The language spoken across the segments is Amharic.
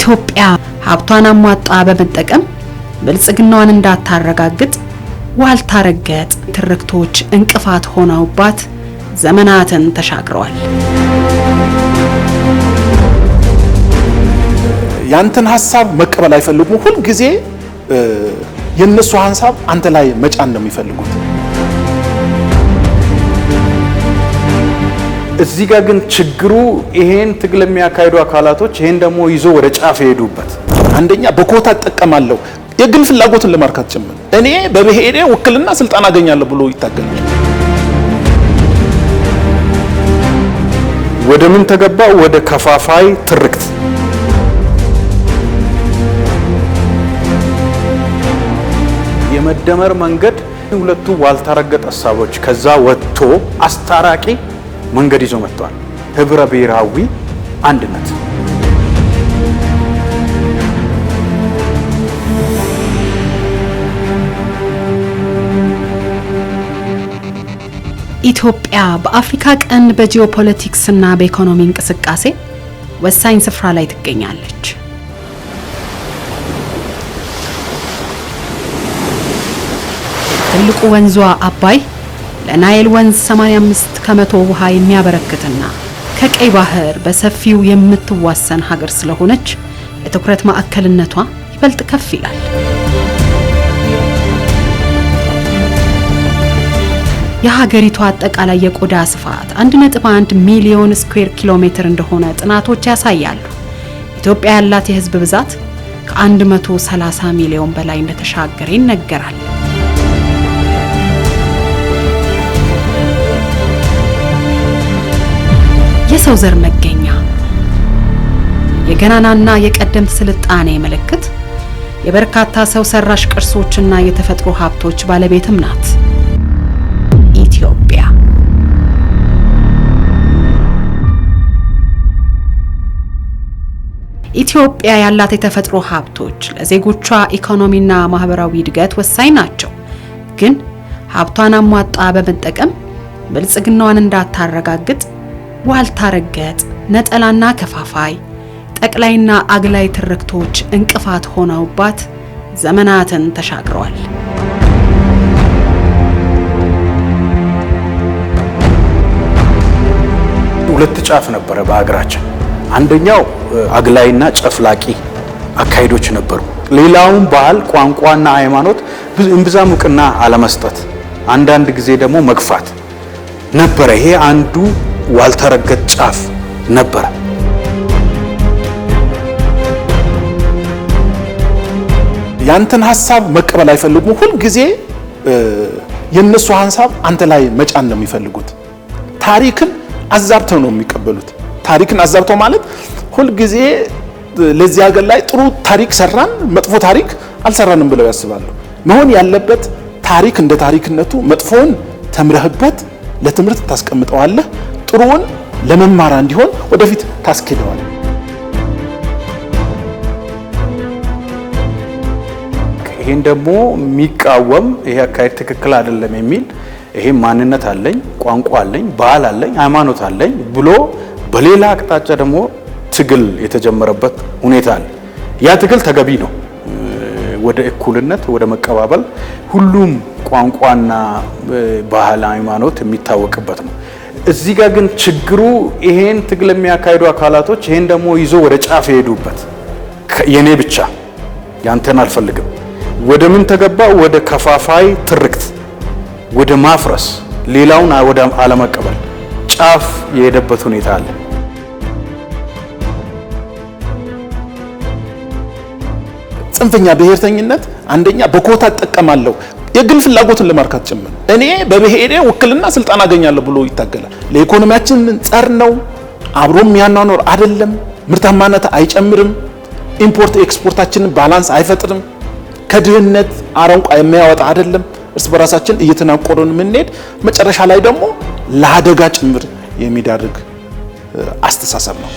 ኢትዮጵያ ሀብቷን አሟጣ በመጠቀም ብልጽግናዋን እንዳታረጋግጥ ዋልታ ረገጥ ትርክቶች እንቅፋት ሆነውባት ዘመናትን ተሻግረዋል። ያንተን ሐሳብ መቀበል አይፈልጉም። ሁሉ ጊዜ የነሱ ሐሳብ አንተ ላይ መጫን ነው የሚፈልጉት። እዚህ ጋር ግን ችግሩ ይሄን ትግል የሚያካሂዱ አካላቶች ይሄን ደግሞ ይዞ ወደ ጫፍ የሄዱበት አንደኛ በኮታ ተጠቀማለሁ የግል ፍላጎትን ለማርካት ጭምር እኔ በብሄሬ ወክልና ስልጣን አገኛለሁ ብሎ ይታገላል። ወደ ምን ተገባ? ወደ ከፋፋይ ትርክት። የመደመር መንገድ ሁለቱ ዋልታ ረገጥ ሐሳቦች ከዛ ወጥቶ አስታራቂ መንገድ ይዞ መጥቷል። ህብረ ብሔራዊ አንድነት ኢትዮጵያ በአፍሪካ ቀንድ በጂኦፖለቲክስ እና በኢኮኖሚ እንቅስቃሴ ወሳኝ ስፍራ ላይ ትገኛለች። ትልቁ ወንዟ አባይ ለናይል ወንዝ 85 ከመቶ ውሃ የሚያበረክትና ከቀይ ባህር በሰፊው የምትዋሰን ሀገር ስለሆነች የትኩረት ማዕከልነቷ ይበልጥ ከፍ ይላል። የሀገሪቱ አጠቃላይ የቆዳ ስፋት 1.1 ሚሊዮን ስኩዌር ኪሎ ሜትር እንደሆነ ጥናቶች ያሳያሉ። ኢትዮጵያ ያላት የህዝብ ብዛት ከ130 ሚሊዮን በላይ እንደተሻገረ ይነገራል። የሰው ዘር መገኛ፣ የገናናና የቀደምት ስልጣኔ ምልክት፣ የበርካታ ሰው ሰራሽ ቅርሶችና የተፈጥሮ ሀብቶች ባለቤትም ናት ኢትዮጵያ። ኢትዮጵያ ያላት የተፈጥሮ ሀብቶች ለዜጎቿ ኢኮኖሚና ማህበራዊ እድገት ወሳኝ ናቸው። ግን ሀብቷን አሟጣ በመጠቀም ብልጽግናዋን እንዳታረጋግጥ ዋልታ ረገጥ ነጠላና ከፋፋይ ጠቅላይና አግላይ ትርክቶች እንቅፋት ሆነውባት ዘመናትን ተሻግረዋል። ሁለት ጫፍ ነበረ በአገራችን። አንደኛው አግላይና ጨፍላቂ አካሄዶች ነበሩ። ሌላውን ባህል፣ ቋንቋና ሃይማኖት እምብዛም ዕውቅና አለመስጠት፣ አንዳንድ ጊዜ ደግሞ መግፋት ነበረ። ይሄ አንዱ ዋልታ ረገጥ ጫፍ ነበረ። ያንተን ሐሳብ መቀበል አይፈልጉም። ሁሉ ጊዜ የነሱ ሐሳብ አንተ ላይ መጫን ነው የሚፈልጉት። ታሪክን አዛብተው ነው የሚቀበሉት። ታሪክን አዛብተው ማለት ሁሉ ጊዜ ለዚህ ሀገር ላይ ጥሩ ታሪክ ሰራን፣ መጥፎ ታሪክ አልሰራንም ብለው ያስባሉ። መሆን ያለበት ታሪክ እንደ ታሪክነቱ መጥፎውን ተምረህበት ለትምህርት ታስቀምጠዋለህ፣ ጥሩውን ለመማር እንዲሆን ወደፊት ታስኬደዋለህ። ይሄን ደግሞ የሚቃወም ይሄ አካሄድ ትክክል አይደለም የሚል ይሄ ማንነት አለኝ፣ ቋንቋ አለኝ፣ ባህል አለኝ፣ ሃይማኖት አለኝ ብሎ በሌላ አቅጣጫ ደግሞ ትግል የተጀመረበት ሁኔታ አለ። ያ ትግል ተገቢ ነው። ወደ እኩልነት፣ ወደ መቀባበል፣ ሁሉም ቋንቋና ባህል፣ ሃይማኖት የሚታወቅበት ነው። እዚህ ጋር ግን ችግሩ ይሄን ትግል የሚያካሂዱ አካላቶች ይሄን ደግሞ ይዞ ወደ ጫፍ የሄዱበት የኔ ብቻ ያንተን አልፈልግም ወደ ምን ተገባ? ወደ ከፋፋይ ትርክት፣ ወደ ማፍረስ፣ ሌላውን ወደ አለመቀበል ጫፍ የሄደበት ሁኔታ አለ። ጽንፈኛ ብሔርተኝነት አንደኛ በኮታ ተጠቀማለሁ የግል ፍላጎትን ለማርካት ጭምር እኔ በብሄሬ ወክልና ስልጣን አገኛለሁ ብሎ ይታገላል። ለኢኮኖሚያችን ጸር ነው። አብሮም ያናኖር አይደለም። ምርታማነት አይጨምርም። ኢምፖርት ኤክስፖርታችንን ባላንስ አይፈጥርም። ከድህነት አረንቋ የሚያወጣ አይደለም። እርስ በራሳችን እየተናቆረን ምንሄድ መጨረሻ ላይ ደግሞ ለአደጋ ጭምር የሚዳርግ አስተሳሰብ ነው።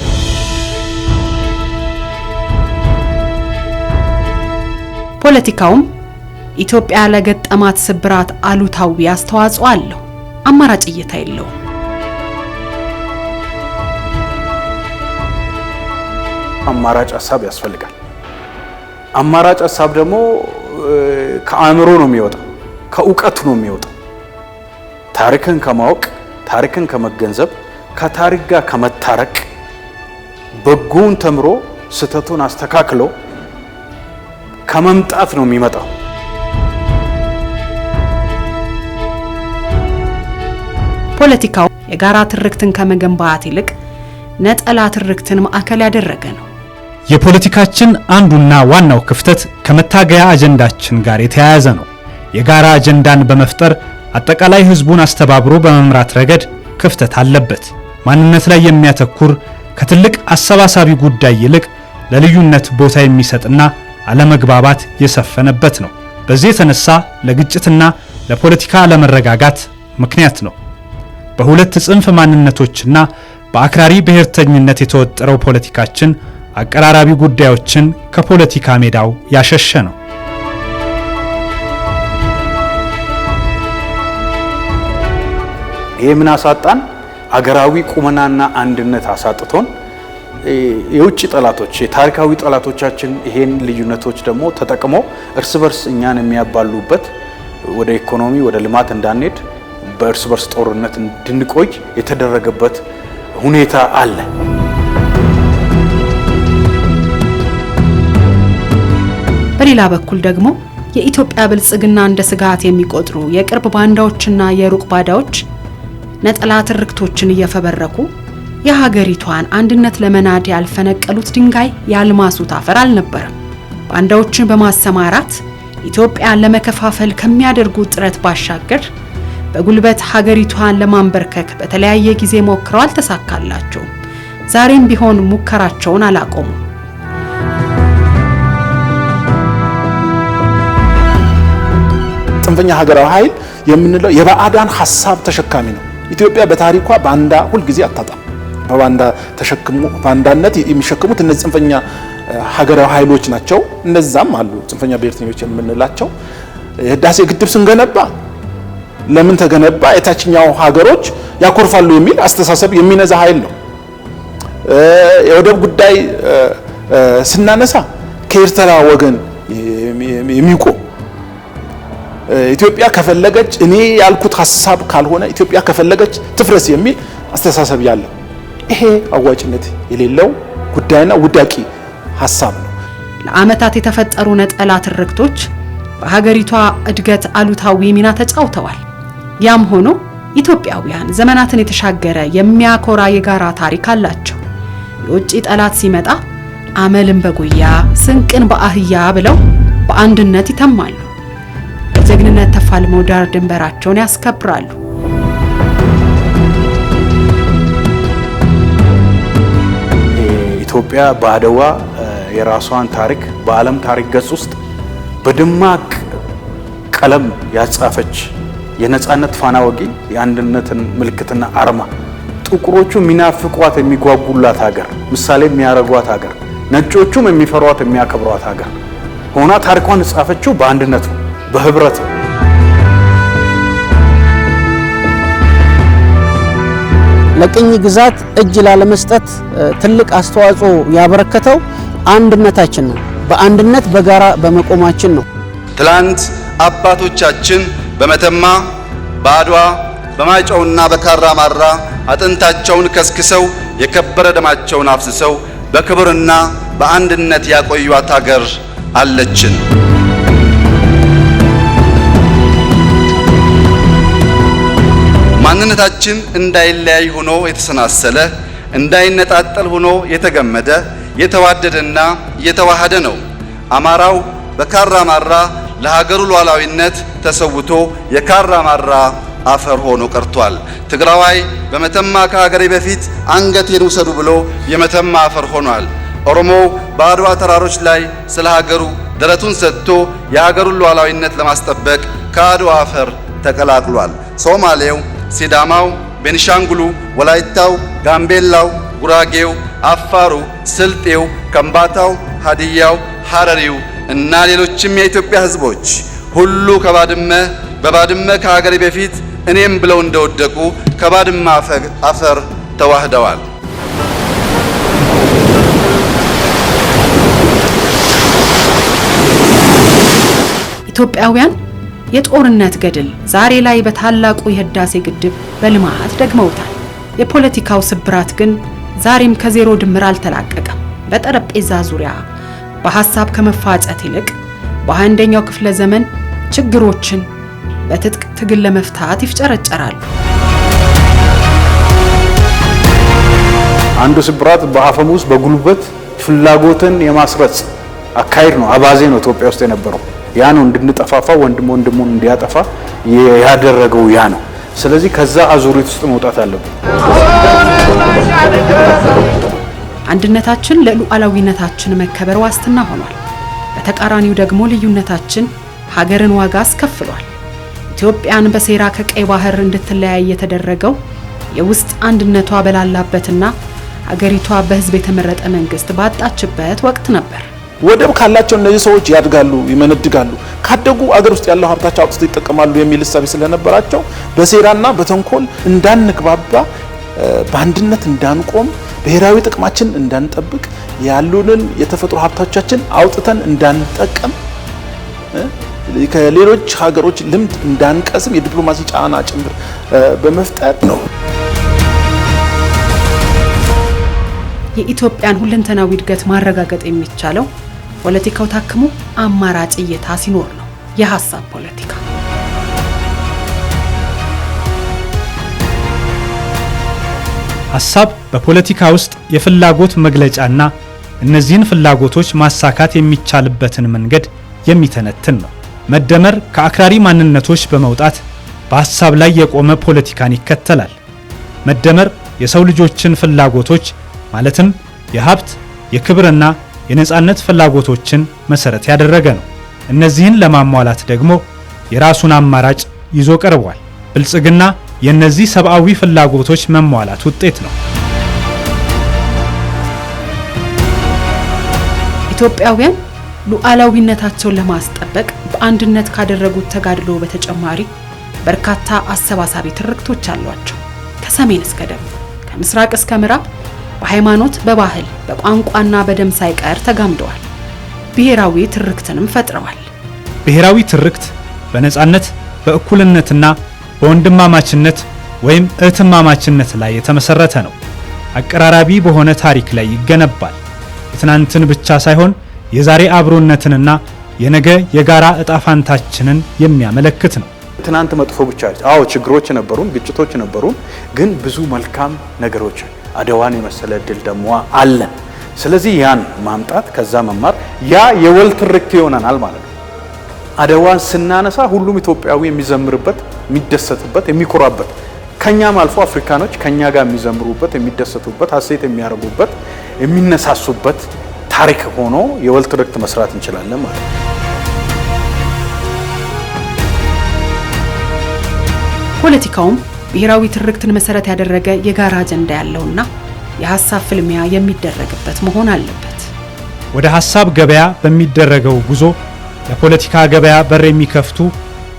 ፖለቲካውም ኢትዮጵያ ለገጠማት ስብራት አሉታዊ አስተዋጽኦ አለው። አማራጭ እይታ የለውም። አማራጭ ሀሳብ ያስፈልጋል። አማራጭ ሀሳብ ደግሞ ከአእምሮ ነው የሚወጣው፣ ከእውቀት ነው የሚወጣው። ታሪክን ከማወቅ፣ ታሪክን ከመገንዘብ፣ ከታሪክ ጋር ከመታረቅ፣ በጎውን ተምሮ ስህተቱን አስተካክሎ ከመምጣት ነው የሚመጣው። ፖለቲካው የጋራ ትርክትን ከመገንባት ይልቅ ነጠላ ትርክትን ማዕከል ያደረገ ነው። የፖለቲካችን አንዱና ዋናው ክፍተት ከመታገያ አጀንዳችን ጋር የተያያዘ ነው። የጋራ አጀንዳን በመፍጠር አጠቃላይ ህዝቡን አስተባብሮ በመምራት ረገድ ክፍተት አለበት። ማንነት ላይ የሚያተኩር ከትልቅ አሰባሳቢ ጉዳይ ይልቅ ለልዩነት ቦታ የሚሰጥና አለመግባባት የሰፈነበት ነው። በዚህ የተነሳ ለግጭትና ለፖለቲካ አለመረጋጋት ምክንያት ነው። በሁለት ጽንፍ ማንነቶችና በአክራሪ ብሔርተኝነት የተወጠረው ፖለቲካችን አቀራራቢ ጉዳዮችን ከፖለቲካ ሜዳው ያሸሸ ነው። ይሄ ምን አሳጣን? አገራዊ ቁመናና አንድነት አሳጥቶን የውጭ ጠላቶች፣ የታሪካዊ ጠላቶቻችን ይሄን ልዩነቶች ደግሞ ተጠቅሞ እርስ በርስ እኛን የሚያባሉበት፣ ወደ ኢኮኖሚ ወደ ልማት እንዳንሄድ በእርስ በርስ ጦርነት እንድንቆይ የተደረገበት ሁኔታ አለ። በሌላ በኩል ደግሞ የኢትዮጵያ ብልጽግና እንደ ስጋት የሚቆጥሩ የቅርብ ባንዳዎችና የሩቅ ባዳዎች ነጠላ ትርክቶችን እየፈበረኩ የሀገሪቷን አንድነት ለመናድ ያልፈነቀሉት ድንጋይ ያልማሱት አፈር አልነበረም። ባንዳዎችን በማሰማራት ኢትዮጵያን ለመከፋፈል ከሚያደርጉት ጥረት ባሻገር በጉልበት ሀገሪቷን ለማንበርከክ በተለያየ ጊዜ ሞክረው አልተሳካላቸውም። ዛሬም ቢሆን ሙከራቸውን አላቆሙም። ጽንፈኛ ሀገራዊ ኃይል የምንለው የባዕዳን ሐሳብ ተሸካሚ ነው። ኢትዮጵያ በታሪኳ ባንዳ ሁል ጊዜ አታጣም። በባንዳ ተሸክሙ ባንዳነት የሚሸክሙት እነዚህ ጽንፈኛ ሀገራዊ ኃይሎች ናቸው። እነዛም አሉ ጽንፈኛ ብሔርተኞች የምንላቸው። የህዳሴ ግድብ ስንገነባ ለምን ተገነባ? የታችኛው ሀገሮች ያኮርፋሉ የሚል አስተሳሰብ የሚነዛ ኃይል ነው። የወደብ ጉዳይ ስናነሳ ከኤርትራ ወገን የሚቆም ኢትዮጵያ ከፈለገች እኔ ያልኩት ሐሳብ ካልሆነ ኢትዮጵያ ከፈለገች ትፍረስ የሚል አስተሳሰብ ያለው ይሄ አዋጭነት የሌለው ጉዳይና ውዳቂ ሐሳብ ነው። ለዓመታት የተፈጠሩ ነጠላ ትርክቶች በሀገሪቷ እድገት አሉታዊ ሚና ተጫውተዋል። ያም ሆኖ ኢትዮጵያውያን ዘመናትን የተሻገረ የሚያኮራ የጋራ ታሪክ አላቸው። የውጭ ጠላት ሲመጣ አመልን በጉያ ስንቅን በአህያ ብለው በአንድነት ይተማሉ። በጀግንነት ተፋልመው ዳር ድንበራቸውን ያስከብራሉ። ኢትዮጵያ በአድዋ የራሷን ታሪክ በዓለም ታሪክ ገጽ ውስጥ በደማቅ ቀለም ያጻፈች የነጻነት ፋና ወጊ፣ የአንድነትን ምልክትና አርማ፣ ጥቁሮቹ የሚናፍቋት የሚጓጉላት ሀገር፣ ምሳሌ የሚያረጓት ሀገር፣ ነጮቹም የሚፈሯት የሚያከብሯት ሀገር ሆና ታሪኳን ጻፈችው በአንድነት ነው፣ በህብረት ነው። ለቅኝ ግዛት እጅ ላለመስጠት ትልቅ አስተዋጽኦ ያበረከተው አንድነታችን ነው። በአንድነት በጋራ በመቆማችን ነው። ትላንት አባቶቻችን በመተማ በአድዋ በማይጨውና በካራ ማራ አጥንታቸውን ከስክሰው የከበረ ደማቸውን አፍስሰው በክብርና በአንድነት ያቆዩት ሀገር አለችን። ማንነታችን እንዳይለያይ ሆኖ የተሰናሰለ፣ እንዳይነጣጠል ሆኖ የተገመደ፣ የተዋደደና የተዋሃደ ነው። አማራው በካራ ማራ ለሀገሩ ሉዓላዊነት ተሰውቶ የካራ ማራ አፈር ሆኖ ቀርቷል። ትግራዋይ በመተማ ከሀገሬ በፊት አንገቴን ውሰዱ ብሎ የመተማ አፈር ሆኗል። ኦሮሞው በአድዋ ተራሮች ላይ ስለ ሀገሩ ደረቱን ሰጥቶ የሀገሩን ሉዓላዊነት ለማስጠበቅ ከአድዋ አፈር ተቀላቅሏል። ሶማሌው፣ ሲዳማው፣ ቤንሻንጉሉ፣ ወላይታው፣ ጋምቤላው፣ ጉራጌው፣ አፋሩ፣ ስልጤው፣ ከምባታው፣ ሀዲያው፣ ሐረሪው እና ሌሎችም የኢትዮጵያ ሕዝቦች ሁሉ በባድመ ከሀገሬ በፊት እኔም ብለው እንደወደቁ ከባድመ አፈር ተዋህደዋል። ኢትዮጵያውያን የጦርነት ገድል ዛሬ ላይ በታላቁ የህዳሴ ግድብ በልማት ደግመውታል። የፖለቲካው ስብራት ግን ዛሬም ከዜሮ ድምር አልተላቀቀም። በጠረጴዛ ዙሪያ በሐሳብ ከመፋጨት ይልቅ በ21ኛው ክፍለ ዘመን ችግሮችን በትጥቅ ትግል ለመፍታት ይፍጨረጨራሉ። አንዱ ስብራት በአፈሙዝ በጉልበት ፍላጎትን የማስረጽ አካሄድ ነው፣ አባዜ ነው ኢትዮጵያ ውስጥ የነበረው። ያ ነው እንድንጠፋፋ ወንድሙን እንዲያጠፋ ያደረገው ያ ነው። ስለዚህ ከዛ አዙሪት ውስጥ መውጣት አለብን። አንድነታችን ለሉዓላዊነታችን መከበር ዋስትና ሆኗል። በተቃራኒው ደግሞ ልዩነታችን ሀገርን ዋጋ አስከፍሏል። ኢትዮጵያን በሴራ ከቀይ ባህር እንድትለያይ የተደረገው የውስጥ አንድነቷ በላላበትና ሀገሪቷ በህዝብ የተመረጠ መንግስት ባጣችበት ወቅት ነበር። ወደብ ካላቸው እነዚህ ሰዎች ያድጋሉ፣ ይመነድጋሉ። ካደጉ አገር ውስጥ ያለው ሀብታቸው አውጥተው ይጠቀማሉ የሚል እሳቤ ስለነበራቸው በሴራና በተንኮል እንዳንግባባ፣ በአንድነት እንዳንቆም፣ ብሔራዊ ጥቅማችን እንዳንጠብቅ፣ ያሉንን የተፈጥሮ ሀብቶቻችን አውጥተን እንዳንጠቀም፣ ከሌሎች ሀገሮች ልምድ እንዳንቀስም የዲፕሎማሲ ጫና ጭምር በመፍጠር ነው። የኢትዮጵያን ሁለንተናዊ እድገት ማረጋገጥ የሚቻለው ፖለቲካው ታክሞ አማራጭ እይታ ሲኖር ነው። የሐሳብ ፖለቲካ ሐሳብ በፖለቲካ ውስጥ የፍላጎት መግለጫና እነዚህን ፍላጎቶች ማሳካት የሚቻልበትን መንገድ የሚተነትን ነው። መደመር ከአክራሪ ማንነቶች በመውጣት በሐሳብ ላይ የቆመ ፖለቲካን ይከተላል። መደመር የሰው ልጆችን ፍላጎቶች ማለትም የሀብት፣ የክብርና የነጻነት ፍላጎቶችን መሰረት ያደረገ ነው። እነዚህን ለማሟላት ደግሞ የራሱን አማራጭ ይዞ ቀርቧል። ብልጽግና የእነዚህ ሰብአዊ ፍላጎቶች መሟላት ውጤት ነው። ኢትዮጵያውያን ሉዓላዊነታቸውን ለማስጠበቅ በአንድነት ካደረጉት ተጋድሎ በተጨማሪ በርካታ አሰባሳቢ ትርክቶች አሏቸው። ከሰሜን እስከ ደቡብ፣ ከምስራቅ እስከ ምዕራብ በሃይማኖት፣ በባህል፣ በቋንቋና በደም ሳይቀር ተጋምደዋል። ብሔራዊ ትርክትንም ፈጥረዋል። ብሔራዊ ትርክት በነጻነት፣ በእኩልነትና በወንድማማችነት ወይም እህትማማችነት ላይ የተመሰረተ ነው። አቀራራቢ በሆነ ታሪክ ላይ ይገነባል። የትናንትን ብቻ ሳይሆን የዛሬ አብሮነትንና የነገ የጋራ እጣፋንታችንን የሚያመለክት ነው። ትናንት መጥፎ ብቻ አዎ፣ ችግሮች ነበሩን፣ ግጭቶች ነበሩን፣ ግን ብዙ መልካም ነገሮች አድዋን የመሰለ ድል ደግሞ አለን። ስለዚህ ያን ማምጣት፣ ከዛ መማር፣ ያ የወል ትርክት ይሆናል ማለት ነው። አድዋን ስናነሳ ሁሉም ኢትዮጵያዊ የሚዘምርበት፣ የሚደሰትበት፣ የሚኮራበት፣ ከኛም አልፎ አፍሪካኖች ከኛ ጋር የሚዘምሩበት፣ የሚደሰቱበት፣ ሀሴት የሚያደርጉበት፣ የሚነሳሱበት ታሪክ ሆኖ የወል ትርክት መስራት እንችላለን ማለት ነው። ፖለቲካውም ብሔራዊ ትርክትን መሰረት ያደረገ የጋራ አጀንዳ ያለውና የሐሳብ ፍልሚያ የሚደረግበት መሆን አለበት። ወደ ሐሳብ ገበያ በሚደረገው ጉዞ ለፖለቲካ ገበያ በር የሚከፍቱ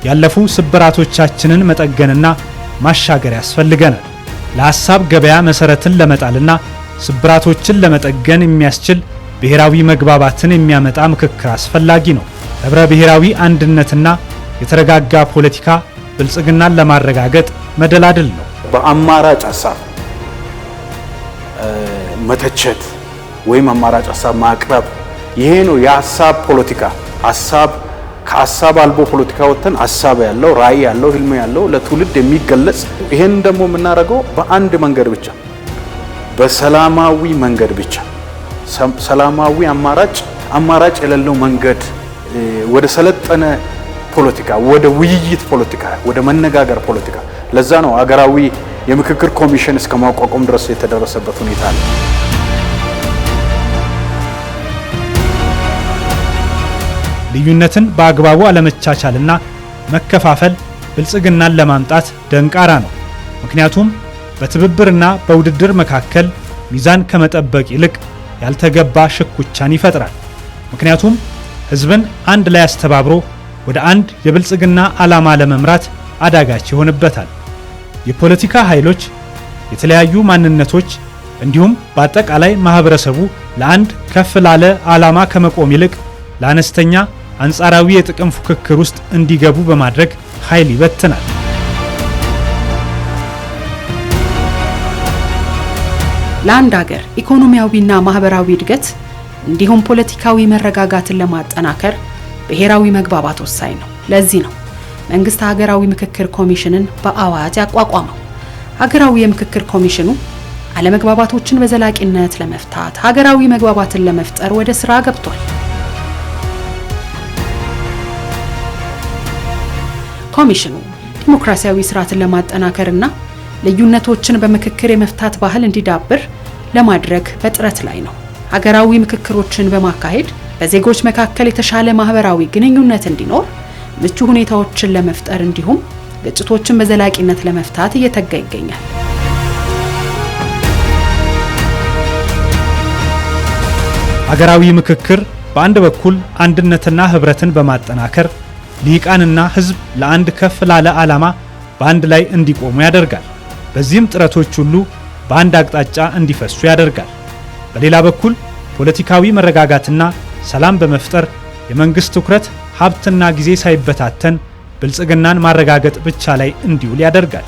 ያለፉ ስብራቶቻችንን መጠገንና ማሻገር ያስፈልገናል። ለሐሳብ ገበያ መሰረትን ለመጣልና ስብራቶችን ለመጠገን የሚያስችል ብሔራዊ መግባባትን የሚያመጣ ምክክር አስፈላጊ ነው። ህብረ ብሔራዊ አንድነትና የተረጋጋ ፖለቲካ ብልጽግናን ለማረጋገጥ መደላድል ነው። በአማራጭ ሐሳብ መተቸት ወይም አማራጭ ሐሳብ ማቅረብ፣ ይሄ ነው የሐሳብ ፖለቲካ። ሐሳብ ከሐሳብ አልቦ ፖለቲካ ወጥተን ሐሳብ ያለው ራዕይ ያለው ህልም ያለው ለትውልድ የሚገለጽ ይሄን ደግሞ የምናደርገው በአንድ መንገድ ብቻ፣ በሰላማዊ መንገድ ብቻ። ሰላማዊ አማራጭ የሌለው መንገድ ወደ ሰለጠነ ፖለቲካ፣ ወደ ውይይት ፖለቲካ፣ ወደ መነጋገር ፖለቲካ። ለዛ ነው አገራዊ የምክክር ኮሚሽን እስከ ማቋቋም ድረስ የተደረሰበት ሁኔታ አለ። ልዩነትን በአግባቡ አለመቻቻልና መከፋፈል ብልጽግናን ለማምጣት ደንቃራ ነው። ምክንያቱም በትብብርና በውድድር መካከል ሚዛን ከመጠበቅ ይልቅ ያልተገባ ሽኩቻን ይፈጥራል። ምክንያቱም ህዝብን አንድ ላይ አስተባብሮ ወደ አንድ የብልጽግና ዓላማ ለመምራት አዳጋች ይሆንበታል። የፖለቲካ ኃይሎች፣ የተለያዩ ማንነቶች እንዲሁም በአጠቃላይ ማህበረሰቡ ለአንድ ከፍ ላለ ዓላማ ከመቆም ይልቅ ለአነስተኛ አንጻራዊ የጥቅም ፉክክር ውስጥ እንዲገቡ በማድረግ ኃይል ይበትናል። ለአንድ ሀገር ኢኮኖሚያዊና ማህበራዊ እድገት እንዲሁም ፖለቲካዊ መረጋጋትን ለማጠናከር ብሔራዊ መግባባት ወሳኝ ነው። ለዚህ ነው መንግስት ሀገራዊ ምክክር ኮሚሽንን በአዋጅ ያቋቋመው። ሀገራዊ የምክክር ኮሚሽኑ አለመግባባቶችን በዘላቂነት ለመፍታት ሀገራዊ መግባባትን ለመፍጠር ወደ ስራ ገብቷል። ኮሚሽኑ ዲሞክራሲያዊ ስርዓትን ለማጠናከርና ልዩነቶችን በምክክር የመፍታት ባህል እንዲዳብር ለማድረግ በጥረት ላይ ነው። ሀገራዊ ምክክሮችን በማካሄድ በዜጎች መካከል የተሻለ ማህበራዊ ግንኙነት እንዲኖር ምቹ ሁኔታዎችን ለመፍጠር እንዲሁም ግጭቶችን በዘላቂነት ለመፍታት እየተጋ ይገኛል። ሀገራዊ ምክክር በአንድ በኩል አንድነትና ህብረትን በማጠናከር ሊቃንና ህዝብ ለአንድ ከፍ ላለ ዓላማ በአንድ ላይ እንዲቆሙ ያደርጋል። በዚህም ጥረቶች ሁሉ በአንድ አቅጣጫ እንዲፈሱ ያደርጋል። በሌላ በኩል ፖለቲካዊ መረጋጋትና ሰላም በመፍጠር የመንግስት ትኩረት ሀብትና ጊዜ ሳይበታተን ብልጽግናን ማረጋገጥ ብቻ ላይ እንዲውል ያደርጋል።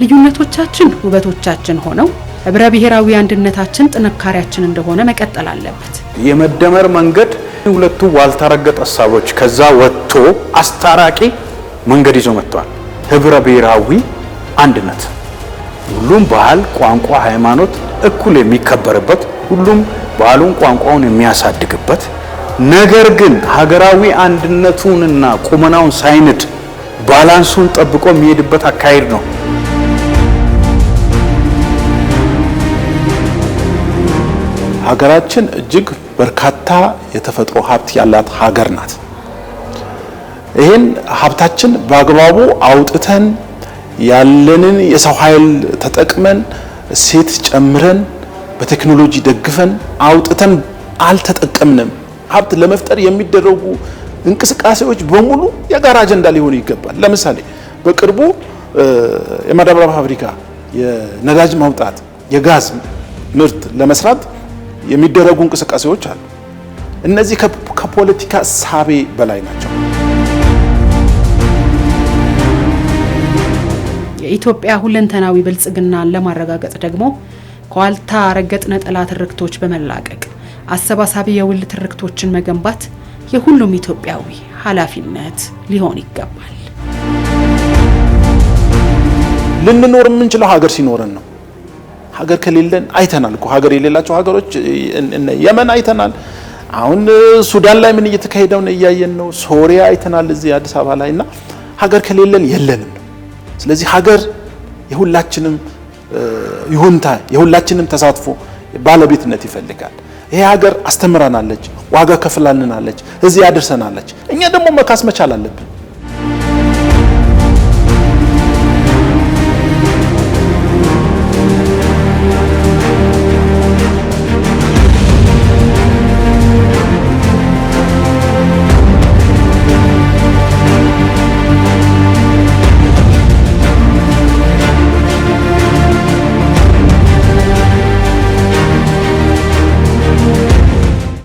ልዩነቶቻችን ውበቶቻችን ሆነው ህብረ ብሔራዊ አንድነታችን ጥንካሬያችን እንደሆነ መቀጠል አለበት። የመደመር መንገድ ሁለቱ ዋልታረገጥ ሀሳቦች ከዛ ወጥቶ አስታራቂ መንገድ ይዞ መጥቷል። ህብረ ብሔራዊ አንድነት ሁሉም ባህል፣ ቋንቋ፣ ሃይማኖት እኩል የሚከበርበት ሁሉም ባህሉን ቋንቋውን የሚያሳድግበት ነገር ግን ሀገራዊ አንድነቱንና ቁመናውን ሳይንድ ባላንሱን ጠብቆ የሚሄድበት አካሄድ ነው። ሀገራችን እጅግ በርካታ የተፈጥሮ ሀብት ያላት ሀገር ናት። ይህን ሀብታችን በአግባቡ አውጥተን ያለንን የሰው ኃይል ተጠቅመን ሴት ጨምረን በቴክኖሎጂ ደግፈን አውጥተን አልተጠቀምንም። ሀብት ለመፍጠር የሚደረጉ እንቅስቃሴዎች በሙሉ የጋራ አጀንዳ ሊሆኑ ይገባል። ለምሳሌ በቅርቡ የማዳበሪያ ፋብሪካ፣ የነዳጅ ማውጣት፣ የጋዝ ምርት ለመስራት የሚደረጉ እንቅስቃሴዎች አሉ። እነዚህ ከፖለቲካ ሳቤ በላይ ናቸው። የኢትዮጵያ ሁለንተናዊ ብልጽግናን ለማረጋገጥ ደግሞ ከዋልታ ረገጥ ነጠላ ትርክቶች በመላቀቅ አሰባሳቢ የውል ትርክቶችን መገንባት የሁሉም ኢትዮጵያዊ ኃላፊነት ሊሆን ይገባል። ልንኖር የምንችለው ሀገር ሲኖረን ነው። ሀገር ከሌለን አይተናል እኮ ሀገር የሌላቸው ሀገሮች የመን አይተናል። አሁን ሱዳን ላይ ምን እየተካሄደው ነው እያየን ነው። ሶሪያ አይተናል እዚህ አዲስ አበባ ላይና ሀገር ከሌለን የለንም። ስለዚህ ሀገር የሁላችንም ይሁንታ የሁላችንም ተሳትፎ ባለቤትነት ይፈልጋል። ይሄ ሀገር አስተምራናለች፣ ዋጋ ከፍላልናለች፣ እዚህ ያደርሰናለች። እኛ ደግሞ መካስ መቻል አለብን።